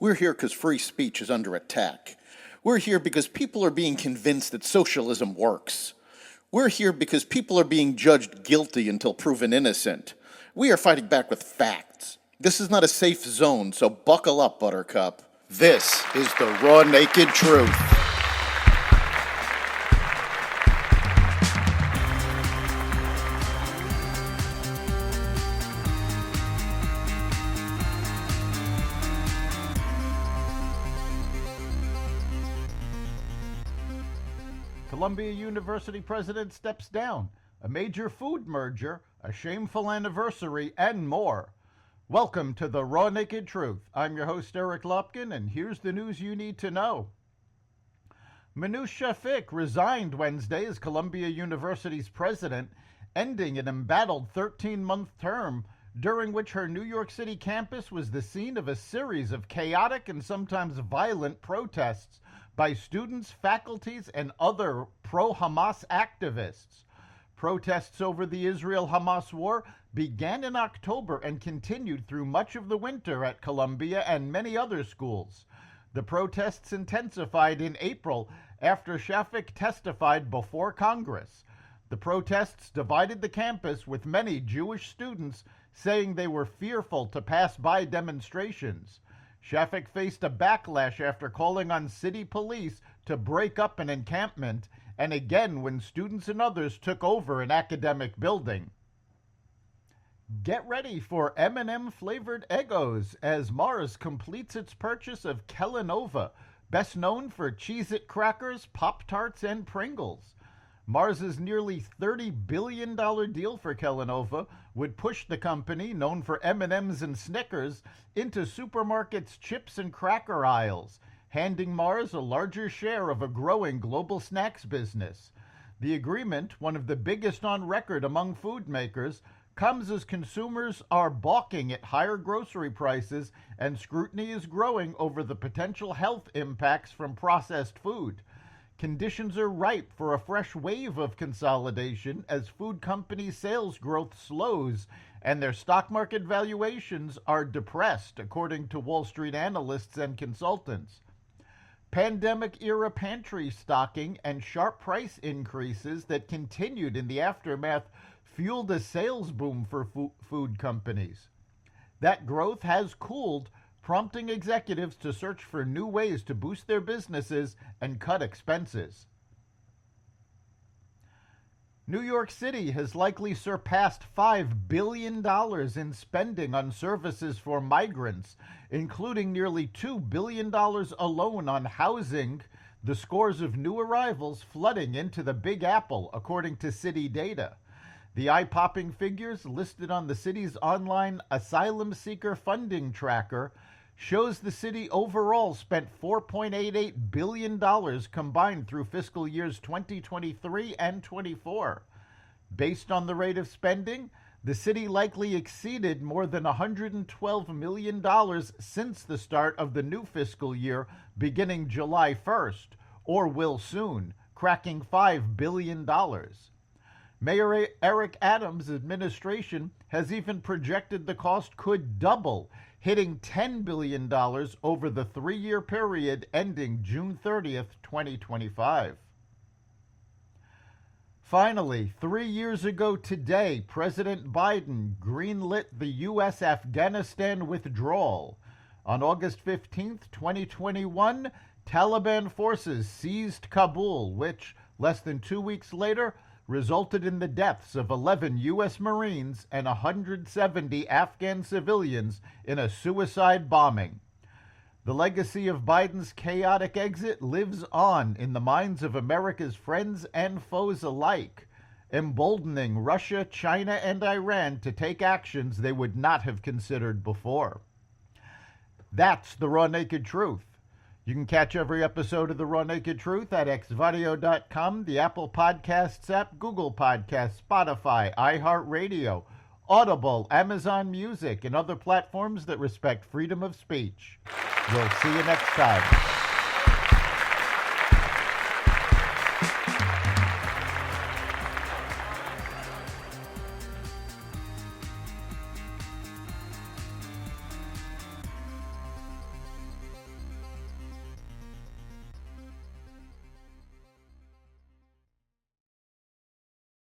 We're here because free speech is under attack. We're here because people are being convinced that socialism works. We're here because people are being judged guilty until proven innocent. We are fighting back with facts. This is not a safe zone, so buckle up, Buttercup. This is the raw, naked truth. Columbia University president steps down, a major food merger, a shameful anniversary, and more. Welcome to the Raw Naked Truth. I'm your host, Eric Lopkin, and here's the news you need to know. Minouche Shafik resigned Wednesday as Columbia University's president, ending an embattled 13-month term during which her New York City campus was the scene of a series of chaotic and sometimes violent protests by students, faculties, and other pro-Hamas activists. Protests over the Israel-Hamas war began in October and continued through much of the winter at Columbia and many other schools. The protests intensified in April after Shafik testified before Congress. The protests divided the campus, with many Jewish students saying they were fearful to pass by demonstrations. Shafik faced a backlash after calling on city police to break up an encampment, and again when students and others took over an academic building. Get ready for M&M flavored Eggos as Mars completes its purchase of Kellanova, best known for Cheez-It crackers, Pop-Tarts, and Pringles. Mars's nearly $30 billion deal for Kellanova would push the company, known for M&Ms and Snickers, into supermarkets' chips and cracker aisles, handing Mars a larger share of a growing global snacks business. The agreement, one of the biggest on record among food makers, comes as consumers are balking at higher grocery prices and scrutiny is growing over the potential health impacts from processed food. Conditions are ripe for a fresh wave of consolidation as food companies' sales growth slows and their stock market valuations are depressed, according to Wall Street analysts and consultants. Pandemic-era pantry stocking and sharp price increases that continued in the aftermath fueled a sales boom for food companies. That growth has cooled, prompting executives to search for new ways to boost their businesses and cut expenses. New York City has likely surpassed $5 billion in spending on services for migrants, including nearly $2 billion alone on housing, the scores of new arrivals flooding into the Big Apple, according to city data. The eye-popping figures listed on the city's online asylum seeker funding tracker shows the city overall spent $4.88 billion combined through fiscal years 2023 and 24. Based on the rate of spending, the city likely exceeded more than $112 million since the start of the new fiscal year beginning July 1st, or will soon, cracking $5 billion. Mayor Eric Adams' administration has even projected the cost could double, hitting $10 billion over the 3-year period ending June 30th, 2025. Finally, 3 years ago today, President Biden greenlit the U.S. Afghanistan withdrawal. On August 15th, 2021, Taliban forces seized Kabul, which, less than 2 weeks later, resulted in the deaths of 11 U.S. Marines and 170 Afghan civilians in a suicide bombing. The legacy of Biden's chaotic exit lives on in the minds of America's friends and foes alike, emboldening Russia, China, and Iran to take actions they would not have considered before. That's the Raw Naked Truth. You can catch every episode of The Raw Naked Truth at xvideo.com, the Apple Podcasts app, Google Podcasts, Spotify, iHeartRadio, Audible, Amazon Music, and other platforms that respect freedom of speech. We'll see you next time.